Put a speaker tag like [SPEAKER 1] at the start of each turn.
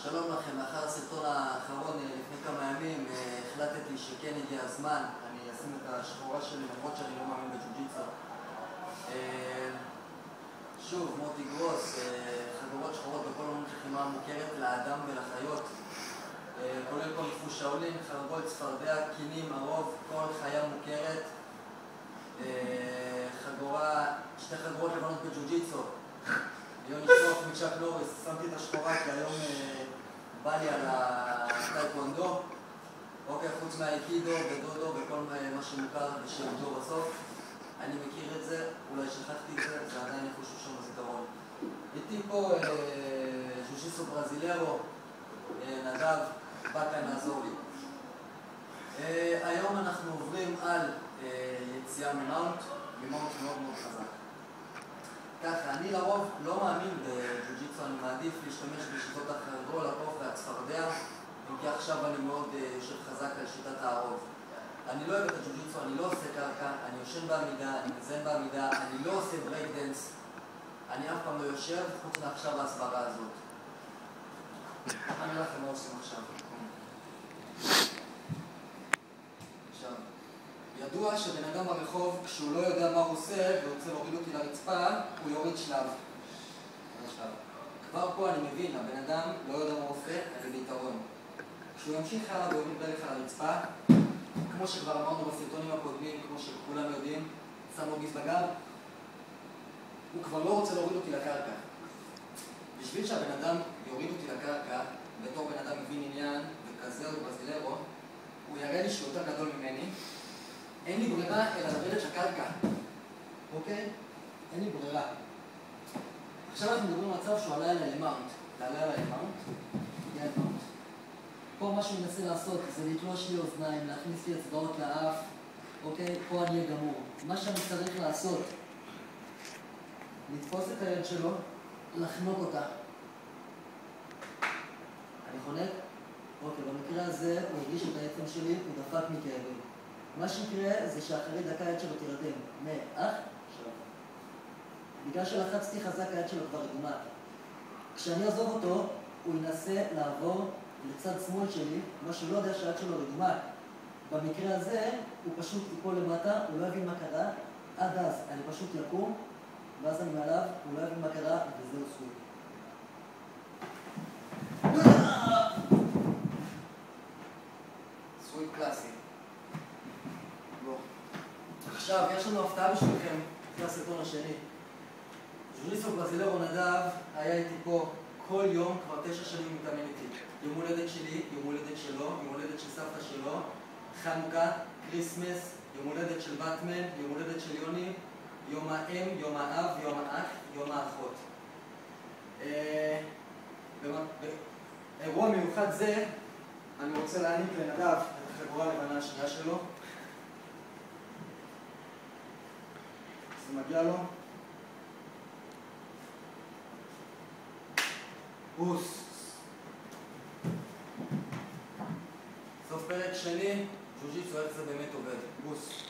[SPEAKER 1] שלום לכם, לאחר הסרטון האחרון לפני כמה ימים החלטתי שכן הגיע הזמן, אני אשים את השחורה שלי למרות שאני לא מאמין בג'ו-ג'יטסו. שוב, מוטי גרוס, חגורות שחורות בכל אומנות לחימה מוכרת לאדם ולחיות, כולל כל ריפוש שאולין, חרבול, צפרדע, קינים, הרוב, כל חיה מוכרת. שתי חגורות לבנות בג'ו-ג'יטסו. יוני שטוף מצ'אק נוריס, שמתי את השחורה כי היום בא לי על הטייקוונדו. אוקיי, חוץ מהאיקידו ודודו וכל מה שמוכר ושלמדו בסוף. אני מכיר את זה, אולי שכחתי את זה, זה עדיין איפשהו שם בזיכרון. איתי פה ג'ו-ג'יטסו ברזילרו, נדב, בא כאן לעזור לי. היום אנחנו עוברים על יציאה ממאונט מאוד מאוד חזק. ככה, אני לרוב לא מאמין בג'ו-ג'יטסו, אני מעדיף להשתמש בשיטות החרגול, הקוף והצפרדע, אם כי עכשיו אני מאוד יושב חזק על שיטת הערוב. אני לא אוהב את הג'ו-ג'יטסו, אני לא עושה קרקע, אני יושן בעמידה, אני מזן בעמידה, אני לא עושה ברייק דנס, אני אף פעם לא יושב, חוץ מעכשיו ההסברה הזאת. אני אראה לכם מה עושים עכשיו. ידוע שבן אדם ברחוב, כשהוא לא יודע מה הוא עושה ורוצה להוריד אותי לרצפה, הוא יוריד שלב. כבר פה אני מבין, הבן אדם לא יודע מה הוא עושה, אני ביתרון. כשהוא ימשיך הלאה ויוריד ברך על הרצפה, כמו שכבר אמרנו בסרטונים הקודמים, כמו שכולם יודעים, שם לו גיס בגב, הוא כבר לא רוצה להוריד אותי לקרקע. בשביל שהבן אדם יוריד אותי לקרקע, בתור בן אדם מבין עניין וכזה או ברזילרו, הוא יראה לי שהוא יותר גדול ממני. אין לי ברירה אלא לרדת לקרקע, אוקיי? אין לי ברירה. עכשיו אנחנו מדברים על מצב שהוא עלה אליי למאונט. תעלה אליי למאונט, הגיע למאונט. פה מה שהוא מנסה לעשות זה לתלוש לי אוזניים, להכניס לי אצבעות לאף, אוקיי? פה אני אהיה גמור. מה שאני צריך לעשות, לתפוס את היד שלו, לחנוק אותה. אני חונק? אוקיי, במקרה הזה הוא הרגיש את העצם שלי, הוא דפק מכאבים. מה שיקרה זה שאחרי דקה היד שלו תירדם מאח שלו. בגלל שלחצתי חזק היד שלו כבר רדומה. כשאני אעזוב אותו, הוא ינסה לעבור לצד שמאל שלי, מה שלא יודע שהיד שלו רדומה. במקרה הזה הוא פשוט ייפול למטה, הוא לא יבין מה קרה. עד אז אני פשוט יקום, ואז אני מעליו, הוא לא יבין מה קרה, וזהו סוויפ. סוויפ קלאסי. עכשיו, יש לנו הפתעה בשבילכם, לפני הסרטון השני. ג'ו-ג'יטסו ברזילרו נדב היה איתי פה כל יום, כבר 9 שנים מתאמן איתי. יום הולדת שלי, יום הולדת שלו, יום הולדת של סבתא שלו, חנוכה, קריסמס, יום הולדת של באטמן, יום הולדת של יוני, יום האם, יום האב, יום האח, יום האחות. באירוע מיוחד זה, אני רוצה להעניק לנדב את החגורה הלבנה השנייה שלו. זה מגיע לו. בוס. סוף פרק שני, ג'ו-ג'יטסו, איך זה באמת עובד. בוס.